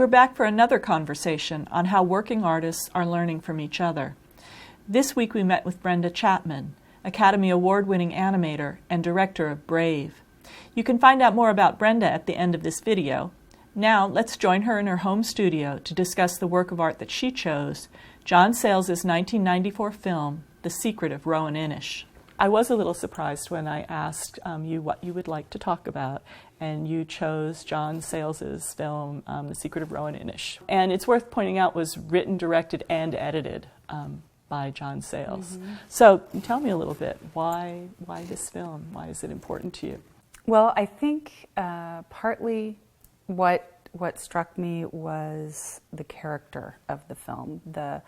We're back for another conversation on how working artists are learning from each other. This week we met with Brenda Chapman, Academy Award-winning animator and director of Brave. You can find out more about Brenda at the end of this video. Now let's join her in her home studio to discuss the work of art that she chose, John Sayles' 1994 film, The Secret of Rowan Inish. I was a little surprised when I asked you what you would like to talk about, and you chose John Sayles' film, The Secret of Rowan Inish. And it's worth pointing out was written, directed, and edited by John Sayles. Mm-hmm. So tell me a little bit, why this film? Why is it important to you? Well, I think partly what struck me was the character of the film, the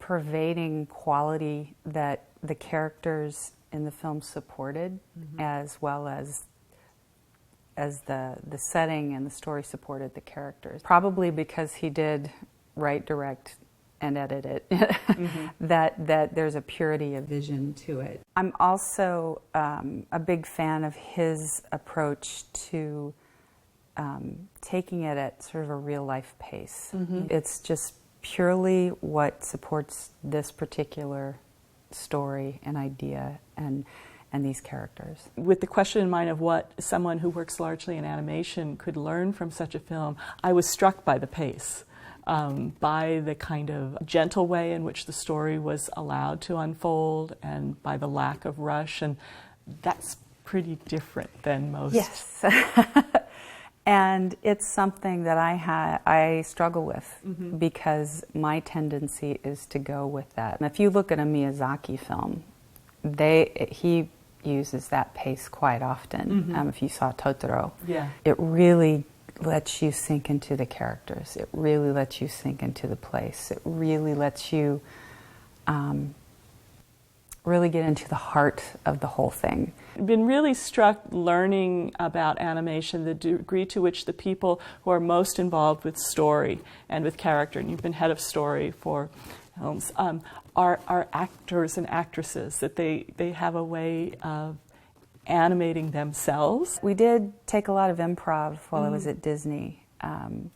pervading quality that the characters in the film supported, mm-hmm. as well as the setting and the story supported the characters. Probably because he did write, direct, and edit it, mm-hmm. that there's a purity of vision to it. I'm also a big fan of his approach to taking it at sort of a real-life pace. Mm-hmm. It's just purely what supports this particular story and idea and these characters. With the question in mind of what someone who works largely in animation could learn from such a film, I was struck by the pace, by the kind of gentle way in which the story was allowed to unfold, and by the lack of rush, and that's pretty different than most. Yes. And it's something that I struggle with, mm-hmm. because my tendency is to go with that. And if you look at a Miyazaki film, he uses that pace quite often. Mm-hmm. If you saw Totoro, yeah. It really lets you sink into the characters. It really lets you sink into the place. It really lets you really get into the heart of the whole thing. I've been really struck learning about animation, the degree to which the people who are most involved with story and with character, and you've been head of story for films, are actors and actresses, that they have a way of animating themselves. We did take a lot of improv while I was at Disney, and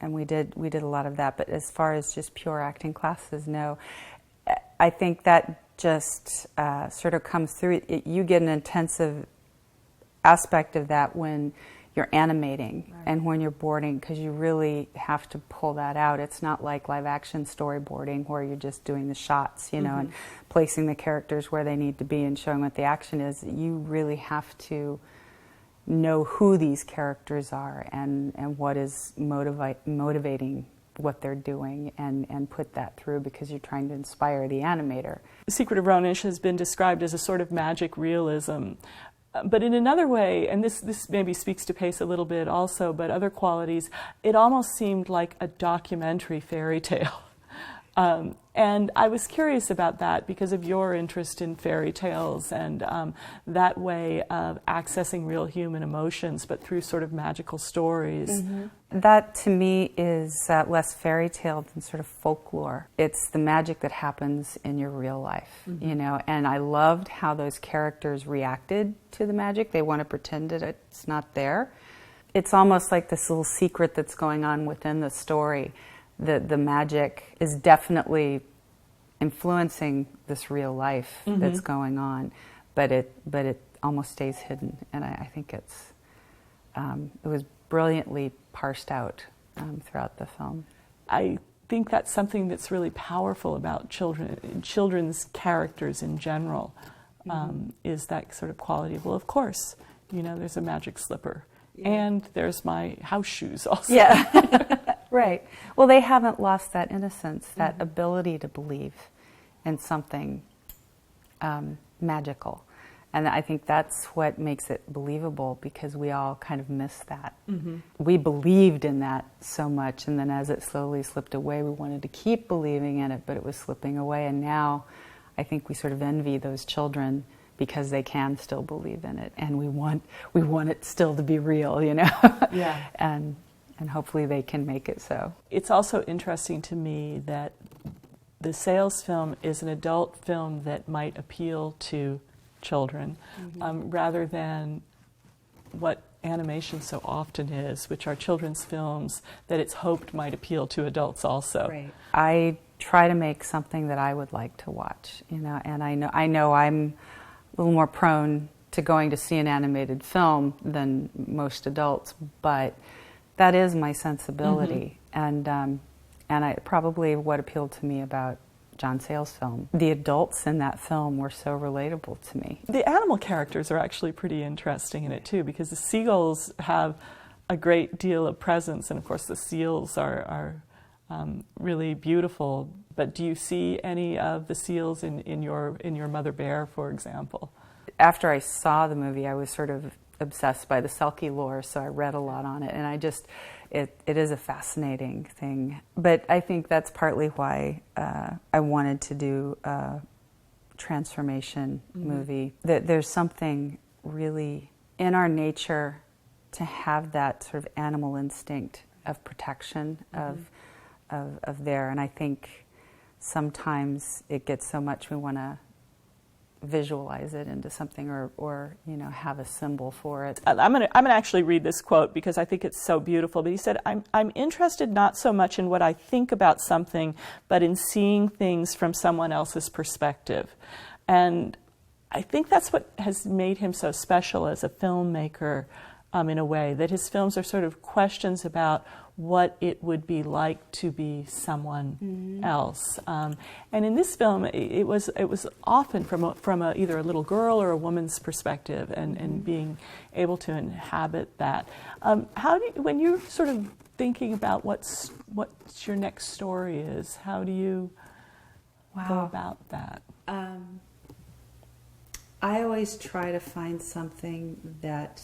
we did a lot of that, but as far as just pure acting classes, no. I think that just sort of comes through. You get an intensive aspect of that when you're animating, right. And when you're boarding, because you really have to pull that out. It's not like live action storyboarding where you're just doing the shots, you know, mm-hmm. and placing the characters where they need to be and showing what the action is. You really have to know who these characters are and what is motivating what they're doing, and put that through, because you're trying to inspire the animator. The Secret of Rowan Inish has been described as a sort of magic realism. But in another way, and this maybe speaks to pace a little bit also, but other qualities, it almost seemed like a documentary fairy tale. And I was curious about that because of your interest in fairy tales and that way of accessing real human emotions, but through sort of magical stories. Mm-hmm. That, to me, is less fairy tale than sort of folklore. It's the magic that happens in your real life, mm-hmm. you know, and I loved how those characters reacted to the magic. They want to pretend that it's not there. It's almost like this little secret that's going on within the story. The magic is definitely influencing this real life, mm-hmm. that's going on, but it almost stays hidden, and I think it was brilliantly parsed out throughout the film. I think that's something that's really powerful about children's characters in general, mm-hmm. Is that sort of quality of, well, of course, you know, there's a magic slipper, yeah. And there's my house shoes also. Yeah. Right. Well, they haven't lost that innocence, that mm-hmm. ability to believe in something magical. And I think that's what makes it believable, because we all kind of miss that. Mm-hmm. We believed in that so much, and then as it slowly slipped away, we wanted to keep believing in it, but it was slipping away. And now I think we sort of envy those children because they can still believe in it, and we want it still to be real, you know? Yeah. And hopefully they can make it so. It's also interesting to me that the Sayles film is an adult film that might appeal to children, mm-hmm. Rather than what animation so often is, which are children's films that it's hoped might appeal to adults also. Right. I try to make something that I would like to watch, you know, and I know I'm a little more prone to going to see an animated film than most adults, but that is my sensibility. And I probably what appealed to me about John Sayles' film. The adults in that film were so relatable to me. The animal characters are actually pretty interesting in it too, because the seagulls have a great deal of presence, and of course the seals are really beautiful. But do you see any of the seals in your Mother Bear, for example? After I saw the movie, I was sort of obsessed by the Selkie lore, so I read a lot on it, and it is a fascinating thing. But I think that's partly why I wanted to do a transformation movie. That there's something really in our nature to have that sort of animal instinct of protection of there, and I think sometimes it gets so much we want to visualize it into something or you know, have a symbol for it. I'm gonna actually read this quote because I think it's so beautiful. But he said, I'm interested not so much in what I think about something, but in seeing things from someone else's perspective. And I think that's what has made him so special as a filmmaker, in a way, that his films are sort of questions about what it would be like to be someone else. And in this film, it was often from either a little girl or a woman's perspective, and being able to inhabit that. How do you, when you're sort of thinking about what your next story is, how do you go about that? I always try to find something that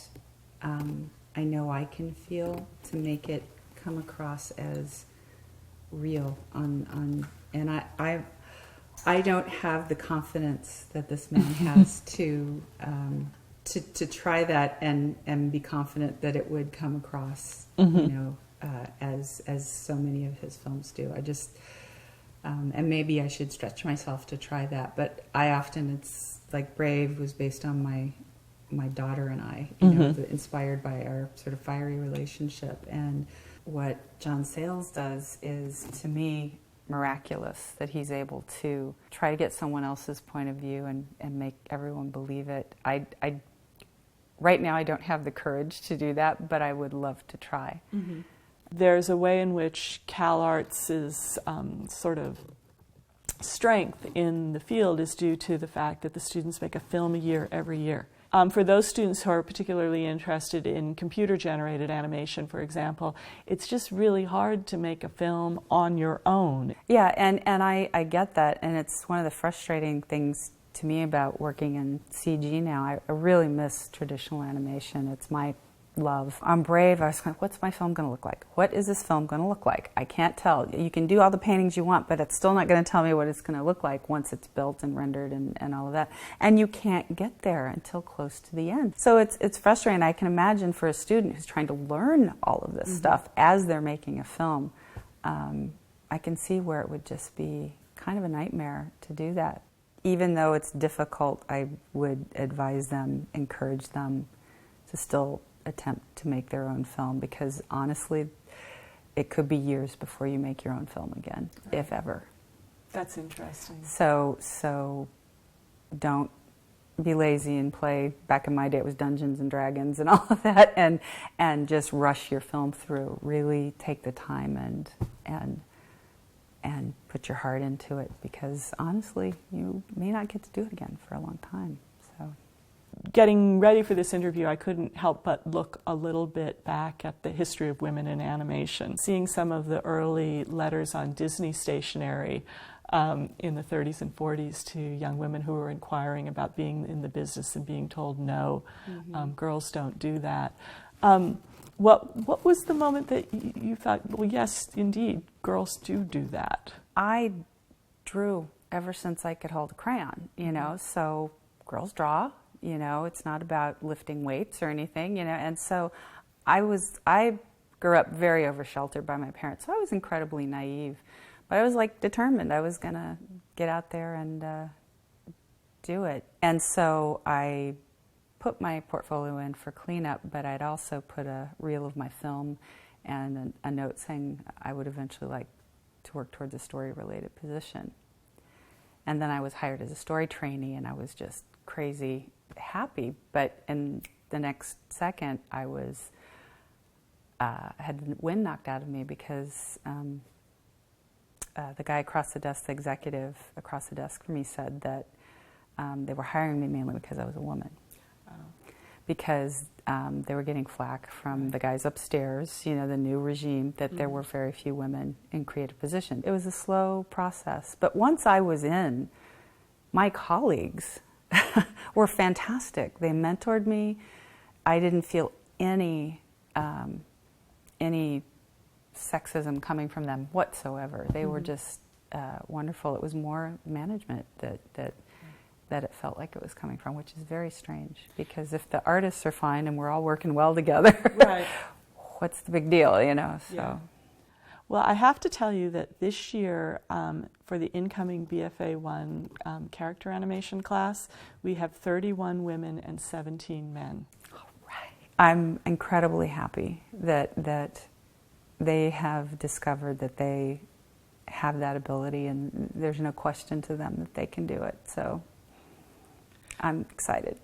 I know I can feel to make it come across as real and I don't have the confidence that this man has to try that and be confident that it would come across you know as so many of his films do. I just and maybe I should stretch myself to try that, but I often, it's like Brave was based on my daughter and I, you know, inspired by our sort of fiery relationship. And what John Sayles does is, to me, miraculous, that he's able to try to get someone else's point of view and make everyone believe it. Right now I don't have the courage to do that, but I would love to try. There's a way in which CalArts' sort of strength in the field is due to the fact that the students make a film a year every year. For those students who are particularly interested in computer-generated animation, for example, it's just really hard to make a film on your own. Yeah, and I get that, and it's one of the frustrating things to me about working in CG now. I really miss traditional animation. It's my love. On Brave, I was like, what's my film going to look like? What is this film going to look like? I can't tell. You can do all the paintings you want, but it's still not going to tell me what it's going to look like once it's built and rendered and all of that. And you can't get there until close to the end. So it's frustrating. I can imagine for a student who's trying to learn all of this stuff as they're making a film, I can see where it would just be kind of a nightmare to do that. Even though it's difficult, I would advise them, encourage them to still attempt to make their own film, because honestly, it could be years before you make your own film again, if ever. That's interesting. So don't be lazy and play. Back in my day, it was Dungeons and Dragons and all of that, and just rush your film through. Really take the time and put your heart into it, because honestly, you may not get to do it again for a long time. So. Getting ready for this interview, I couldn't help but look a little bit back at the history of women in animation. Seeing some of the early letters on Disney stationery in the 30s and 40s to young women who were inquiring about being in the business and being told no, girls don't do that. What was the moment that you thought, well, yes, indeed, girls do that? I drew ever since I could hold a crayon, you know, so girls draw. You know, it's not about lifting weights or anything, you know, and so I grew up very oversheltered by my parents, so I was incredibly naive, but I was like determined I was going to get out there and do it. And so I put my portfolio in for cleanup, but I'd also put a reel of my film and a note saying I would eventually like to work towards a story-related position. And then I was hired as a story trainee, and I was just crazy happy. But in the next second, I was had the wind knocked out of me because the guy across the desk, the executive across the desk from me, said that they were hiring me mainly because I was a woman. Oh. Because they were getting flack from the guys upstairs, you know, the new regime, that there were very few women in creative positions. It was a slow process. But once I was in, my colleagues were fantastic. They mentored me. I didn't feel any sexism coming from them whatsoever. They were just wonderful. It was more management that it felt like it was coming from, which is very strange, because if the artists are fine and we're all working well together, right, what's the big deal, you know? So. Yeah. Well, I have to tell you that this year, for the incoming BFA 1 character animation class, we have 31 women and 17 men. All right. I'm incredibly happy that they have discovered that they have that ability, and there's no question to them that they can do it. So I'm excited.